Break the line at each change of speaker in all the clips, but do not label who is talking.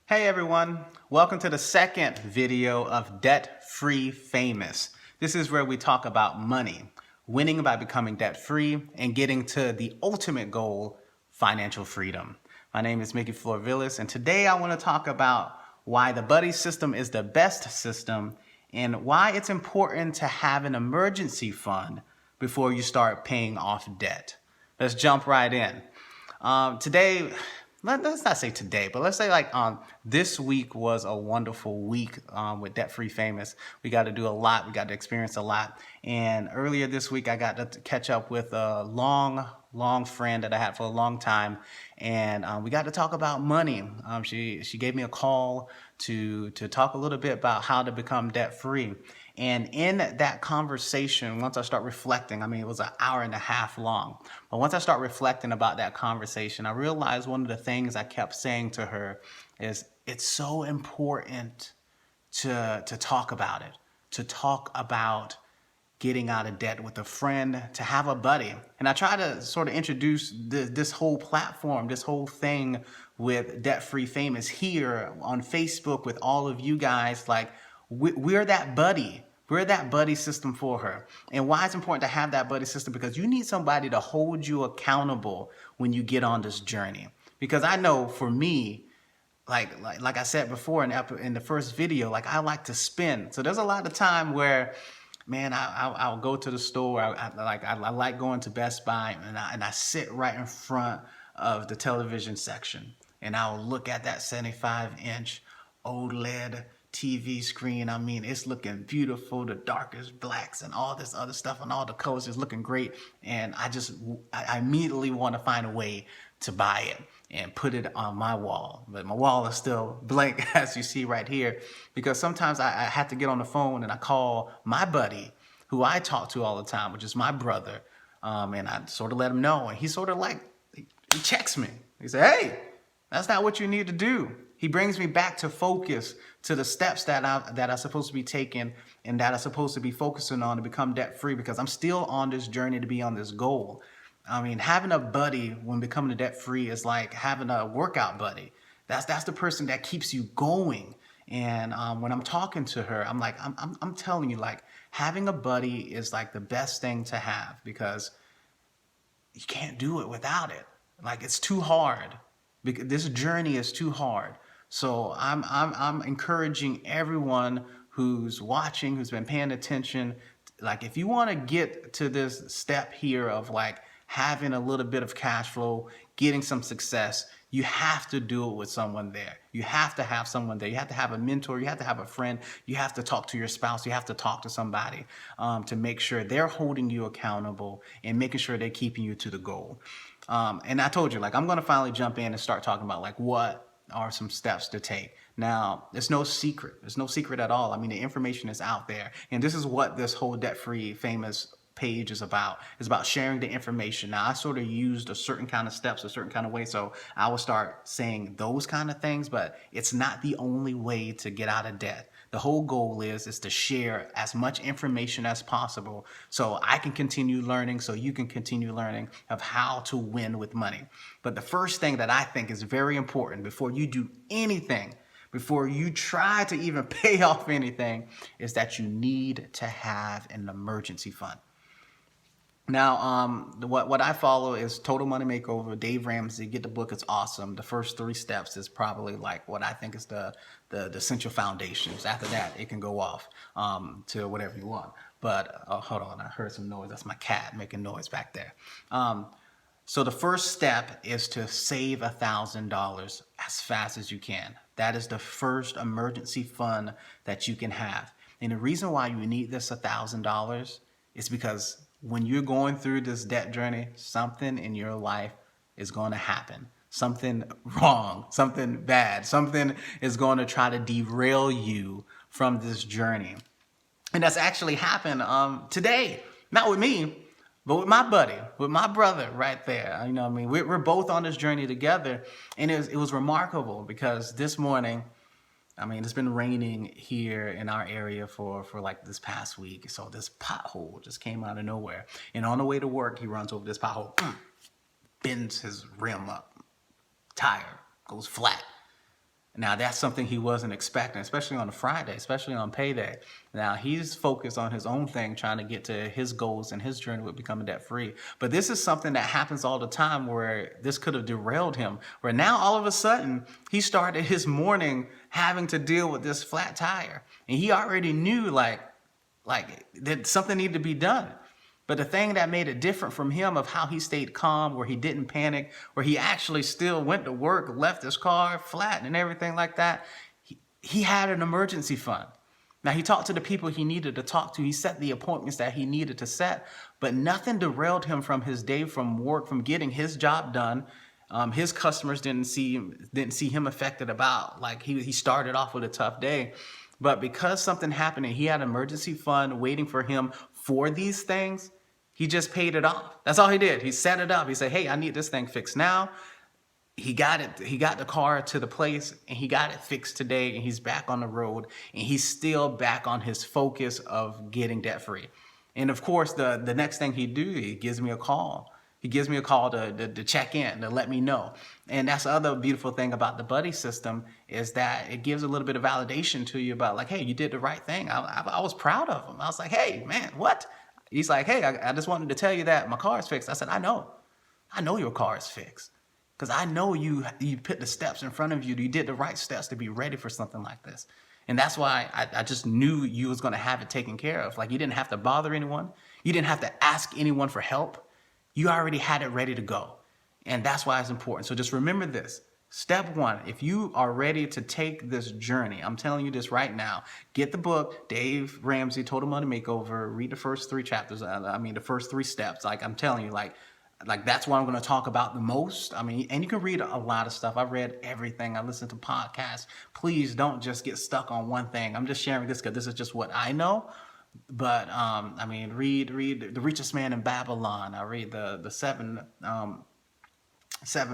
Hey everyone, welcome to the second video of Debt Free Famous. This is where we talk about money, winning by becoming debt free, and getting to the ultimate goal, financial freedom. My name is Mickey Florvillis, and today I want to talk about why the buddy system is the best system and why it's important to have an emergency fund before you start paying off debt. Let's jump right in. Today, let's not say today, but let's say this week was a wonderful week with Debt Free Famous. We got to do a lot. We got to experience a lot. And earlier this week, I got to catch up with a long friend that I had for a long time, and we got to talk about money. She gave me a call to talk a little bit about how to become debt free. And in that conversation, once I start reflecting, it was an hour and a half long. But once I start reflecting about that conversation, I realized one of the things I kept saying to her is it's so important to talk about it, to talk about getting out of debt with a friend, to have a buddy. And I try to sort of introduce this whole platform, this whole thing with Debt Free Famous here on Facebook with all of you guys. Like, we're that buddy. We're that buddy system for her. And why it's important to have that buddy system? Because you need somebody to hold you accountable when you get on this journey. Because I know for me, like I said before in the first video, like I like to spend. So there's a lot of time where, man, I'll go to the store. I like going to Best Buy, and I sit right in front of the television section, and I'll look at that 75-inch OLED TV screen. It's looking beautiful, the darkest blacks and all this other stuff, and all the colors is looking great. And I immediately want to find a way to buy it and put it on my wall. But my wall is still blank, as you see right here, because sometimes I have to get on the phone and I call my buddy, who I talk to all the time, which is my brother, and I sort of let him know, and he sort of he checks me. He said, "Hey, that's not what you need to do." He brings me back to focus, to the steps that I'm supposed to be taking and that I'm supposed to be focusing on to become debt free, because I'm still on this journey to be on this goal. Having a buddy when becoming debt free is like having a workout buddy. That's the person that keeps you going. And when I'm talking to her, I'm telling you, like, having a buddy is like the best thing to have, because you can't do it without it. Like, it's too hard. Because this journey is too hard. So I'm encouraging everyone who's watching, who's been paying attention, like, if you want to get to this step here of like having a little bit of cash flow, getting some success, you have to do it with someone there. You have to have someone there. You have to have a mentor. You have to have a friend. You have to talk to your spouse. You have to talk to somebody to make sure they're holding you accountable and making sure they're keeping you to the goal. And I told you, like, I'm going to finally jump in and start talking about like what are some steps to take. Now, it's no secret. There's no secret at all. The information is out there. And this is what this whole Debt Free Famous page is about. It's about sharing the information. Now, I sort of used a certain kind of steps, a certain kind of way, so I will start saying those kind of things, but it's not the only way to get out of debt. The whole goal is to share as much information as possible so I can continue learning, so you can continue learning of how to win with money. But the first thing that I think is very important before you do anything, before you try to even pay off anything, is that you need to have an emergency fund. Now, what I follow is Total Money Makeover, Dave Ramsey. Get the book; it's awesome. The first 3 steps is probably like what I think is the essential foundations. After that, it can go off to whatever you want. But hold on, I heard some noise. That's my cat making noise back there. So the first step is to save $1,000 as fast as you can. That is the first emergency fund that you can have. And the reason why you need this $1,000 is because when you're going through this debt journey, something in your life is going to happen. Something wrong, something bad, something is going to try to derail you from this journey. And that's actually happened today. Not with me, but with my buddy, with my brother right there. We're both on this journey together. And it was remarkable because this morning, it's been raining here in our area for like this past week. So this pothole just came out of nowhere. And on the way to work, he runs over this pothole, bends his rim up, tire goes flat. Now, that's something he wasn't expecting, especially on a Friday, especially on payday. Now, he's focused on his own thing, trying to get to his goals and his journey with becoming debt free. But this is something that happens all the time where this could have derailed him, where now all of a sudden he started his morning having to deal with this flat tire. And he already knew like that something needed to be done. But the thing that made it different from him of how he stayed calm, where he didn't panic, where he actually still went to work, left his car flat and everything like that, he had an emergency fund. Now, he talked to the people he needed to talk to. He set the appointments that he needed to set, but nothing derailed him from his day, from work, from getting his job done. His customers didn't see him affected about, like he started off with a tough day. But because something happened and he had an emergency fund waiting for him for these things, he just paid it off. That's all he did. He set it up. He said, hey, I need this thing fixed now. He got it. He got the car to the place and he got it fixed today, and he's back on the road, and he's still back on his focus of getting debt free. And of course, the next thing he do, he gives me a call. He gives me a call to check in, to let me know. And that's the other beautiful thing about the buddy system, is that it gives a little bit of validation to you about like, hey, you did the right thing. I was proud of him. I was like, hey, man, what? He's like, hey, I just wanted to tell you that my car is fixed. I said, I know your car is fixed. Because I know you put the steps in front of you. You did the right steps to be ready for something like this. And that's why I just knew you was going to have it taken care of. Like, you didn't have to bother anyone. You didn't have to ask anyone for help. You already had it ready to go. And that's why it's important. So just remember this. Step one, if you are ready to take this journey, I'm telling you this right now, get the book, Dave Ramsey, Total Money Makeover, read the first 3 chapters. The first 3 steps. Like, I'm telling you, like that's what I'm going to talk about the most. I mean, and you can read a lot of stuff. I've read everything. I listen to podcasts. Please don't just get stuck on one thing. I'm just sharing this because this is just what I know. But read The Richest Man in Babylon. I read the 7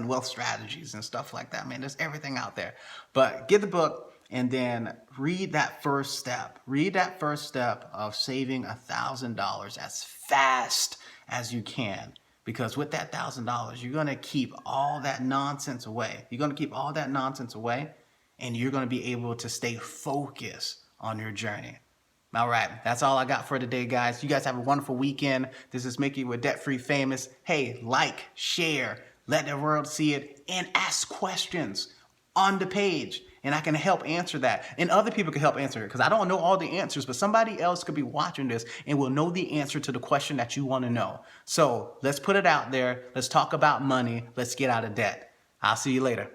wealth strategies and stuff like that. Man, there's everything out there. But get the book and then read that first step. Read that first step of saving $1,000 as fast as you can. Because with that $1,000, you're going to keep all that nonsense away. You're going to keep all that nonsense away, and you're going to be able to stay focused on your journey. All right, that's all I got for today, guys. You guys have a wonderful weekend. This is Mickey with Debt Free Famous. Hey, like, share, let the world see it, and ask questions on the page. And I can help answer that. And other people can help answer it, because I don't know all the answers, but somebody else could be watching this and will know the answer to the question that you want to know. So let's put it out there. Let's talk about money. Let's get out of debt. I'll see you later.